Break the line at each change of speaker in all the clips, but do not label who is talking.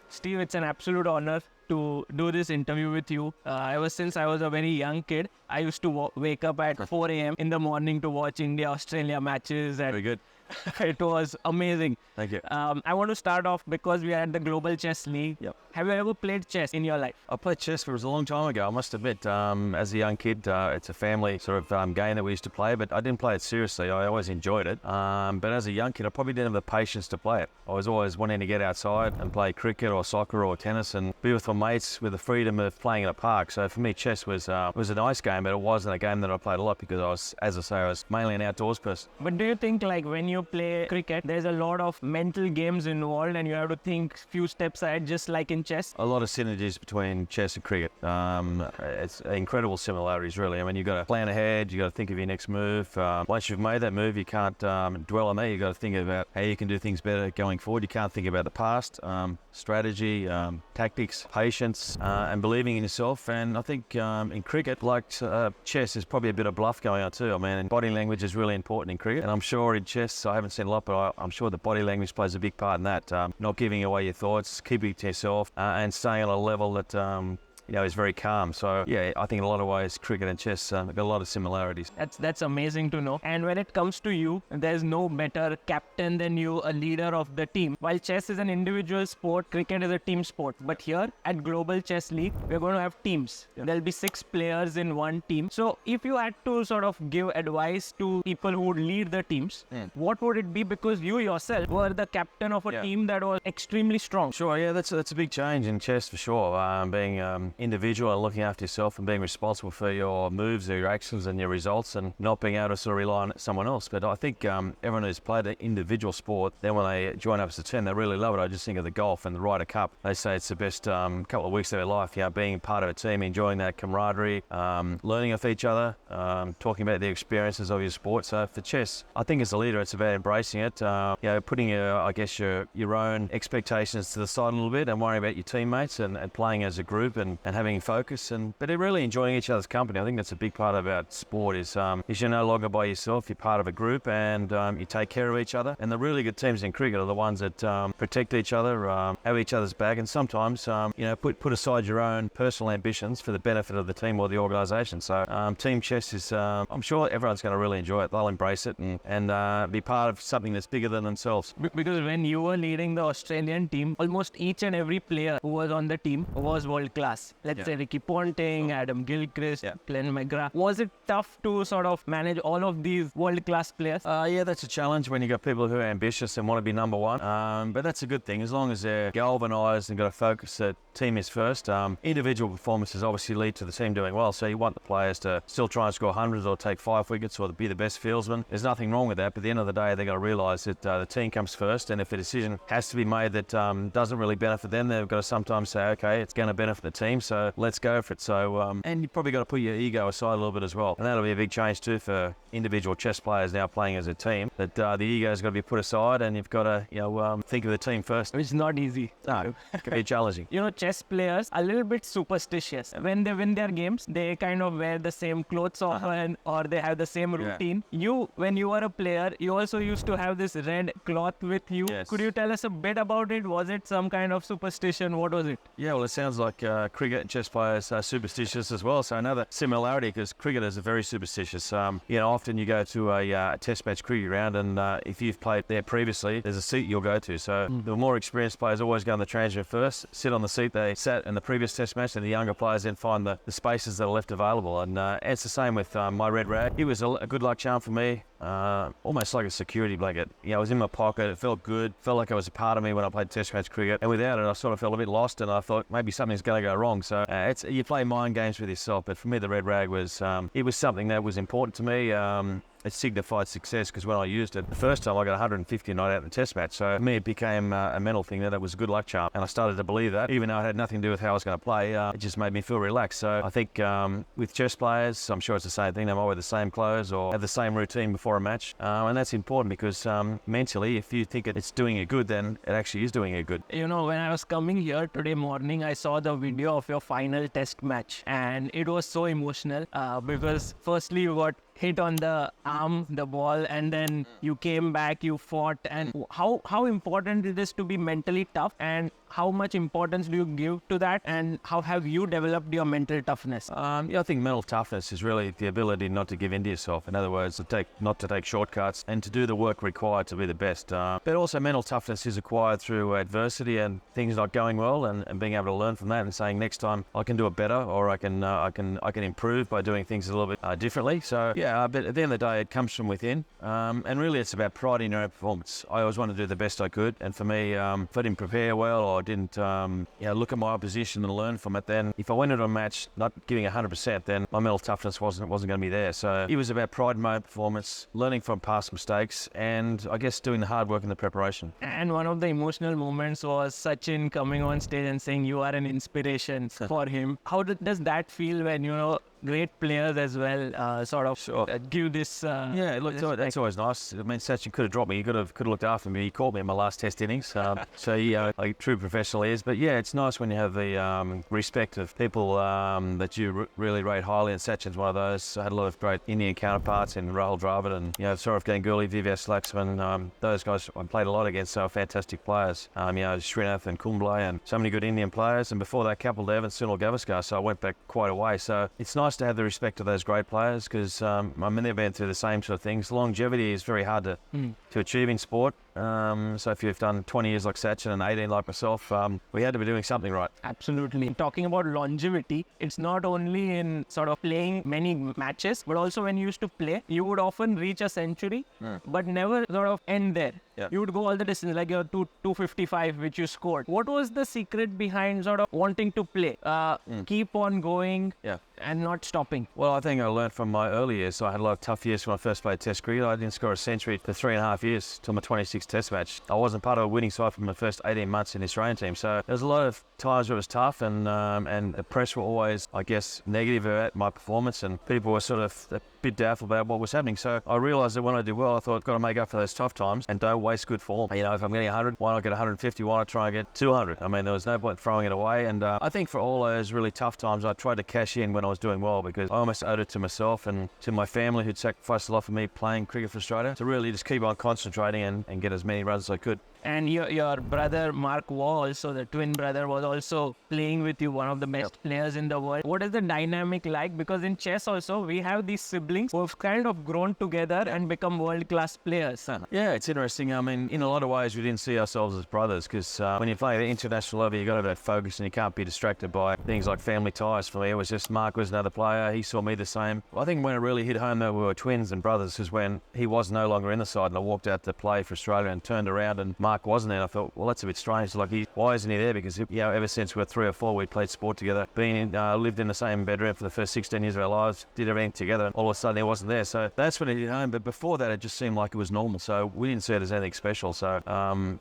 Steve, it's an absolute honor to do this interview with you. Ever since I was a very young kid, I used to wake up at 4 a.m. in the morning to watch India-Australia matches. And
very good.
It was amazing.
Thank you.
I want to start off because we are at the Global Chess League.
Yep.
Have you ever played chess in your life?
I played chess, but it was a long time ago, I must admit. As a young kid, it's a family sort of game that we used to play, but I didn't play it seriously. I always enjoyed it. But as a young kid, I probably didn't have the patience to play it. I was always wanting to get outside and play cricket or soccer or tennis and be with my mates with the freedom of playing in a park. So for me, chess was a nice game, but it wasn't a game that I played a lot because I was, as I say, I was mainly an outdoors person.
But do you think, like, when you play cricket, there's a lot of mental games involved and you have to think few steps ahead, just like in chess?
A lot of synergies between chess and cricket. It's incredible similarities, really. I mean, you've got to plan ahead, you've got to think of your next move. Once you've made that move, you can't dwell on that. You've got to think about how you can do things better going forward. You can't think about the past, strategy, tactics, patience, and believing in yourself. And I think in cricket, like chess, there's probably a bit of bluff going on too. I mean, body language is really important in cricket. And I'm sure in chess, I haven't seen a lot, but I'm sure the body language plays a big part in that. Not giving away your thoughts, keeping it to yourself, and staying on a level that is very calm. So yeah, I think in a lot of ways cricket and chess have got a lot of similarities.
That's amazing to know. And when it comes to you, there's no better captain than you, a leader of the team. While chess is an individual sport, cricket is a team sport. But here at Global Chess League, we're going to have teams. Yeah. There'll be 6 players in one team. So if you had to sort of give advice to people who would lead the teams, what would it be? Because you yourself were the captain of a team that was extremely strong.
Sure, yeah, that's a big change in chess for sure. Being individual and looking after yourself and being responsible for your moves or your actions and your results and not being able to sort of rely on someone else. But I think everyone who's played an individual sport, then when they join up as a team, they really love it. I just think of the golf and the Ryder Cup. They say it's the best couple of weeks of their life, being part of a team, enjoying that camaraderie, learning off each other, talking about the experiences of your sport. So for chess, I think as a leader, it's about embracing it, putting your own expectations to the side a little bit and worrying about your teammates and playing as a group and having focus, but really enjoying each other's company. I think that's a big part about sport is you're no longer by yourself, you're part of a group and you take care of each other. And the really good teams in cricket are the ones that protect each other, have each other's back, and sometimes put aside your own personal ambitions for the benefit of the team or the organisation. So team chess is, I'm sure everyone's going to really enjoy it. They'll embrace it and be part of something that's bigger than themselves.
Because when you were leading the Australian team, almost each and every player who was on the team was world class. Let's say Ricky Ponting, Adam Gilchrist, Glenn McGrath. Was it tough to sort of manage all of these world-class players?
Yeah, that's a challenge when you've got people who are ambitious and want to be number one. But that's a good thing, as long as they're galvanised and got a focus that team is first. Individual performances obviously lead to the team doing well, so you want the players to still try and score hundreds or take 5 wickets or be the best fieldsman. There's nothing wrong with that, but at the end of the day, they've got to realise that the team comes first, and if a decision has to be made that doesn't really benefit them, they've got to sometimes say, okay, it's going to benefit the team, so let's go for it. So, and you probably got to put your ego aside a little bit as well. And that'll be a big change too for individual chess players now playing as a team, that the ego's got to be put aside and you've got to, think of the team first.
It's not easy.
No, it can be challenging.
Chess players are a little bit superstitious. When they win their games, they kind of wear the same clothes often or they have the same routine. You, when you were a player, you also used to have this red cloth with you.
Yes.
Could you tell us a bit about it? Was it some kind of superstition? What was it?
Yeah, well, it sounds like cricket and chess players are superstitious as well. So another similarity, because cricketers are very superstitious. Often you go to a test match cricket ground and if you've played there previously, there's a seat you'll go to. So the more experienced players always go in the transfer first, sit on the seat they sat in the previous test match, and the younger players then find the spaces that are left available. And it's the same with my red rag. It was a good luck charm for me. Almost like a security blanket. It was in my pocket, it felt good, felt like it was a part of me when I played test match cricket, and without it I sort of felt a bit lost and I thought maybe something's going to go wrong. So you play mind games with yourself, but for me the red rag was it was something that was important to me. It signified success because when I used it, the first time I got 150 not out in the test match. So for me, it became a mental thing that it was a good luck charm. And I started to believe that, even though it had nothing to do with how I was going to play, it just made me feel relaxed. So I think with chess players, I'm sure it's the same thing. They might wear the same clothes or have the same routine before a match. And that's important because mentally, if you think it's doing it good, then it actually is doing it good.
When I was coming here today morning, I saw the video of your final test match. And it was so emotional because firstly, you got hit on the arm, the ball, and then you came back, you fought. And how important it is to be mentally tough. And how much importance do you give to that, and how have you developed your mental toughness?
I think mental toughness is really the ability not to give in to yourself. In other words, not to take shortcuts and to do the work required to be the best. But also mental toughness is acquired through adversity and things not going well, and being able to learn from that and saying next time I can do it better, or I can improve by doing things a little bit differently. So yeah, but at the end of the day, it comes from within, and really it's about pride in your own performance. I always wanted to do the best I could, and for me, if I didn't prepare well or I didn't look at my opposition and learn from it, then if I went into a match not giving 100%, then my mental toughness wasn't going to be there. So it was about pride in my own performance, learning from past mistakes, and I guess doing the hard work in the preparation.
And one of the emotional moments was Sachin coming on stage and saying you are an inspiration for him. How does that feel when, great players as well give this?
Look, that's always nice. I mean, Sachin could have dropped me. He could have looked after me. He caught me in my last Test innings. So he, like true professional is. But yeah, it's nice when you have the respect of people that you really rate highly. And Sachin's one of those. I had a lot of great Indian counterparts in Rahul Dravid and Saurav Ganguly, Vivesh Laxman. Those guys I played a lot against. So fantastic players. Srinath and Kumble and so many good Indian players. And before that, Kapil Dev and Sunil Gavaskar. So I went back quite a way. So it's nice to have the respect of those great players because they've been through the same sort of things. Longevity is very hard to achieve in sport. So if you've done 20 years like Sachin and 18 like myself, we had to be doing something right.
Absolutely. Talking about longevity, it's not only in sort of playing many matches, but also when you used to play, you would often reach a century, but never sort of end there.
Yeah.
You would go all the distance, like your 255, which you scored. What was the secret behind sort of wanting to play? Keep on going and not stopping?
Well, I think I learned from my early years. So I had a lot of tough years when I first played Test cricket. I didn't score a century for 3.5 years till my 26th Test match. I wasn't part of a winning side for my first 18 months in the Australian team. So there was a lot of times where it was tough, and the press were always, I guess, negative about my performance, and people were sort of a bit doubtful about what was happening. So I realised that when I did well, I thought I've got to make up for those tough times and don't waste good form. If I'm getting 100, why not get 150? Why not try and get 200? I mean, there was no point throwing it away. And I think for all those really tough times, I tried to cash in when I was doing well, because I almost owed it to myself and to my family, who'd sacrificed a lot for me playing cricket for Australia, to really just keep on concentrating and get as many runs as I could.
And your brother, Mark Waugh, also the twin brother, was also playing with you, one of the best players in the world. What is the dynamic like? Because in chess also, we have these siblings who have kind of grown together and become world-class players.
Yeah, it's interesting. I mean, in a lot of ways, we didn't see ourselves as brothers, because when you play at the international level, you've got to have that focus and you can't be distracted by things like family ties. For me, it was just Mark was another player. He saw me the same. I think when it really hit home that we were twins and brothers was when he was no longer in the side and I walked out to play for Australia and turned around and Mark wasn't there. I thought, well, that's a bit strange. Like, why isn't he there? Because ever since we were 3 or 4, we played sport together, lived in the same bedroom for the first 16 years of our lives, did everything together, and all of a sudden he wasn't there. So that's when it hit home. But before that, it just seemed like it was normal. So we didn't see it as anything special. So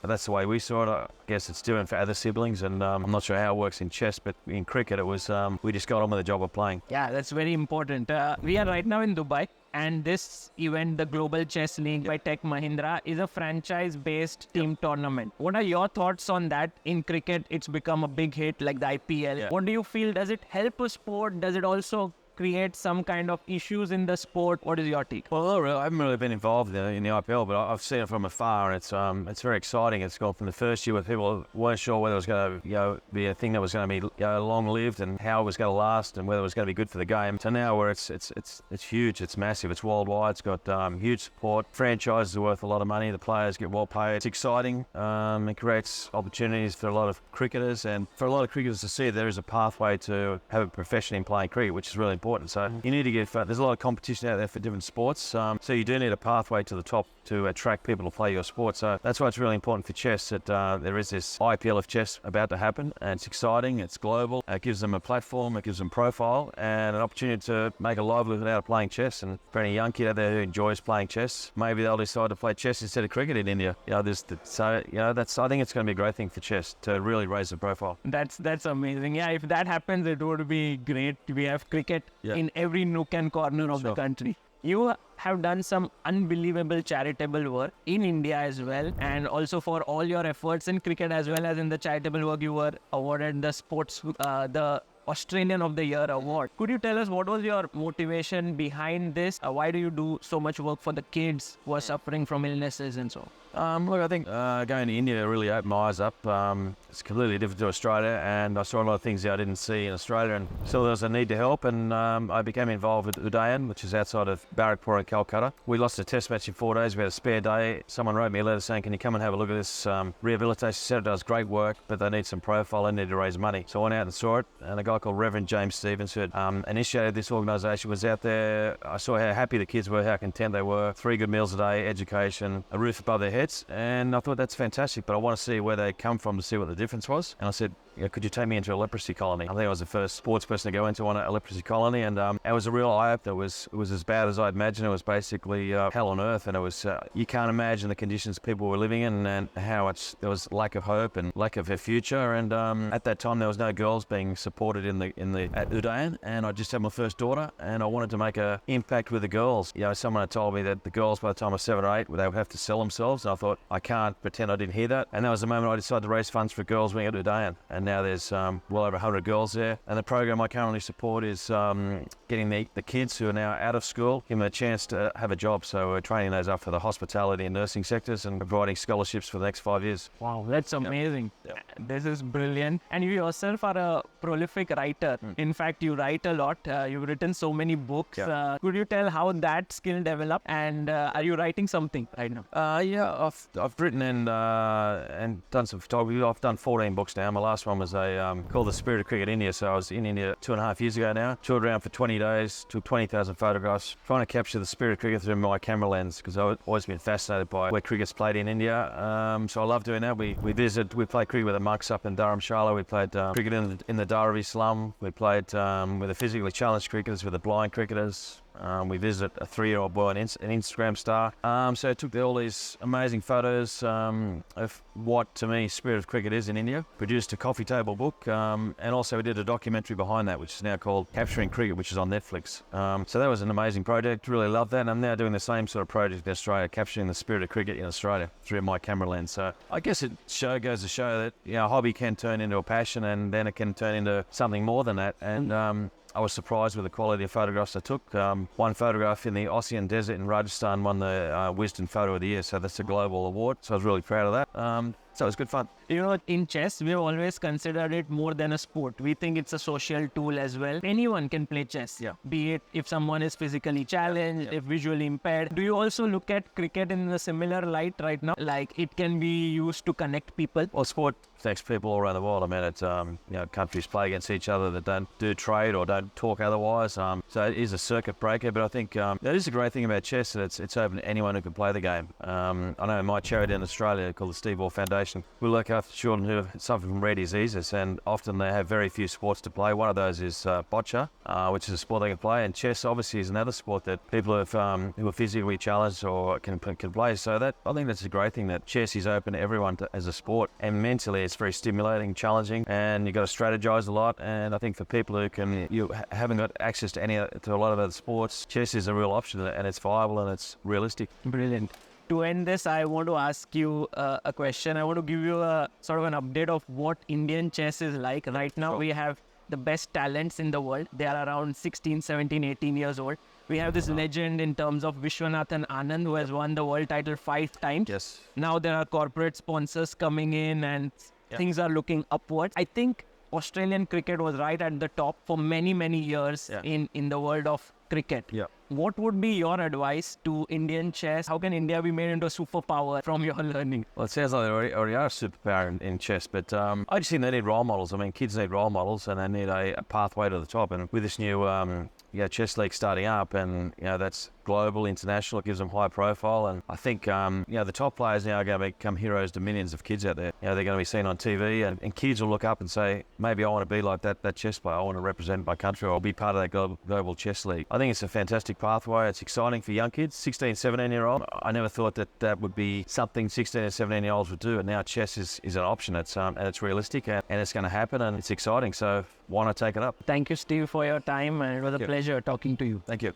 that's the way we saw it. I guess it's different for other siblings, and I'm not sure how it works in chess, but in cricket, it was we just got on with the job of playing.
Yeah, that's very important. We are right now in Dubai. And this event, the Global Chess League by Tech Mahindra, is a franchise-based team tournament. What are your thoughts on that? In cricket, it's become a big hit like the IPL.
Yeah.
What do you feel? Does it help a sport? Does it also create some kind of issues in the sport? What is your take?
Well, I haven't really been involved in the IPL, but I've seen it from afar, and it's very exciting. It's gone from the first year where people weren't sure whether it was going to be a thing that was going to be long-lived and how it was going to last and whether it was going to be good for the game, to now where it's huge, it's massive, it's worldwide, it's got huge support. Franchises are worth a lot of money. The players get well paid. It's exciting. It creates opportunities for a lot of cricketers, and for a lot of cricketers to see there is a pathway to have a profession in playing cricket, which is really important. So you need to there's a lot of competition out there for different sports. So you do need a pathway to the top to attract people to play your sport. So that's why it's really important for chess that there is this IPL of chess about to happen, and it's exciting, it's global, it gives them a platform, it gives them profile and an opportunity to make a livelihood out of playing chess. And for any young kid out there who enjoys playing chess, maybe they'll decide to play chess instead of cricket in India. I think it's going to be a great thing for chess to really raise the profile.
That's amazing. Yeah, if that happens, it would be great. We have cricket in every nook and corner of the country. You have done some unbelievable charitable work in India as well, and also for all your efforts in cricket as well as in the charitable work, you were awarded the Australian of the Year award. Could you tell us what was your motivation behind this? Why do you do so much work for the kids who are suffering from illnesses and so on?
Look, I think going to India really opened my eyes up. It's completely different to Australia, and I saw a lot of things that I didn't see in Australia, and so there was a need to help, and I became involved with Udayan, which is outside of Barrackpore in Calcutta. We lost a test match in 4 days. We had a spare day. Someone wrote me a letter saying, can you come and have a look at this rehabilitation centre? Does great work, but they need some profile. They need to raise money. So I went out and saw it, and a guy called Reverend James Stevens, who had initiated this organisation, was out there. I saw how happy the kids were, how content they were, 3 good meals a day, education, a roof above their heads. And I thought, that's fantastic, but I want to see where they come from to see what the difference was. And I said, could you take me into a leprosy colony? I think I was the first sports person to go into a leprosy colony, and it was a real eye-opener. It was as bad as I imagined. It was basically hell on earth, and it was you can't imagine the conditions people were living in, and how there was lack of hope and lack of a future. And at that time, there was no girls being supported at Udayan, and I just had my first daughter, and I wanted to make an impact with the girls. Someone had told me that the girls, by the time I was 7 or 8, they would have to sell themselves, and I thought, I can't pretend I didn't hear that. And that was the moment I decided to raise funds for girls being at Udayan. And now there's well over 100 girls there. And the program I currently support is getting the kids who are now out of school, give them a chance to have a job. So we're training those up for the hospitality and nursing sectors and providing scholarships for the next 5 years.
Wow, that's amazing.
Yep.
This is brilliant. And you yourself are a prolific writer. In fact, you write a lot. You've written so many books.
Yep.
Could you tell how that skill developed? And are you writing something right now?
I've written and done some photography. I've done 14 books now. My last one was called The Spirit of Cricket India. So I was in India 2.5 years ago now. Toured around for 20 days, took 20,000 photographs, trying to capture the spirit of cricket through my camera lens, because I've always been fascinated by where cricket's played in India. So I love doing that. We played cricket with the monks up in Dharamshala. We played cricket in the Dharavi slum. We played with the physically challenged cricketers, with the blind cricketers. We visited a 3-year-old boy, an Instagram star. So I took all these amazing photos of what, to me, Spirit of Cricket is in India. Produced a coffee table book, and also we did a documentary behind that, which is now called Capturing Cricket, which is on Netflix. So that was an amazing project. Really loved that. And I'm now doing the same sort of project in Australia, capturing the spirit of cricket in Australia through my camera lens. So I guess it goes to show that a hobby can turn into a passion, and then it can turn into something more than that. And I was surprised with the quality of photographs I took. One photograph in the Ocean Desert in Rajasthan won the Wisdom Photo of the Year, so that's a global award. So I was really proud of that. So it was good fun.
In chess, we've always considered it more than a sport. We think it's a social tool as well. Anyone can play chess, be it if someone is physically challenged, if visually impaired. Do you also look at cricket in a similar light right now? Like, it can be used to connect people?
Well, sport connects people all around the world. I mean, it's countries play against each other that don't do trade or don't talk otherwise. So it is a circuit breaker. But I think that is the great thing about chess, that it's open to anyone who can play the game. I know my charity in Australia, called the Steve Waugh Foundation, we look after children who suffer from rare diseases, and often they have very few sports to play. One of those is bocce, which is a sport they can play, and chess obviously is another sport that people who are physically challenged or can play. So I think that's a great thing, that chess is open to everyone as a sport, and mentally it's very stimulating, challenging, and you've got to strategize a lot. And I think for people who haven't got access to a lot of other sports, chess is a real option, and it's viable and it's realistic.
Brilliant. To end this, I want to ask you a question. I want to give you a sort of an update of what Indian chess is like. Right now, we have the best talents in the world. They are around 16, 17, 18 years old. We have this legend in terms of Vishwanathan Anand, who has won the world title 5 times.
Yes.
Now there are corporate sponsors coming in, and things are looking upwards. I think Australian cricket was right at the top for many, many years in the world of cricket.
Yeah.
What would be your advice to Indian chess? How can India be made into a superpower from your learning?
Well, it sounds like they already are a superpower in chess, but I just think they need role models. I mean, kids need role models, and they need a pathway to the top. And with this new chess league starting up, and that's global, international, it gives them high profile. And I think the top players now are going to become heroes to millions of kids out there. They're going to be seen on TV, and kids will look up and say, maybe I want to be like that chess player. I want to represent my country, or be part of that global chess league. I think it's a fantastic pathway. It's exciting for young kids, 16, 17-year-old. I never thought that would be something 16 and 17-year-olds would do, and now chess is an option. It's and it's realistic, and it's going to happen, and it's exciting. So why not take it up?
Thank you, Steve, for your time, and it was a pleasure talking to you.
Thank you.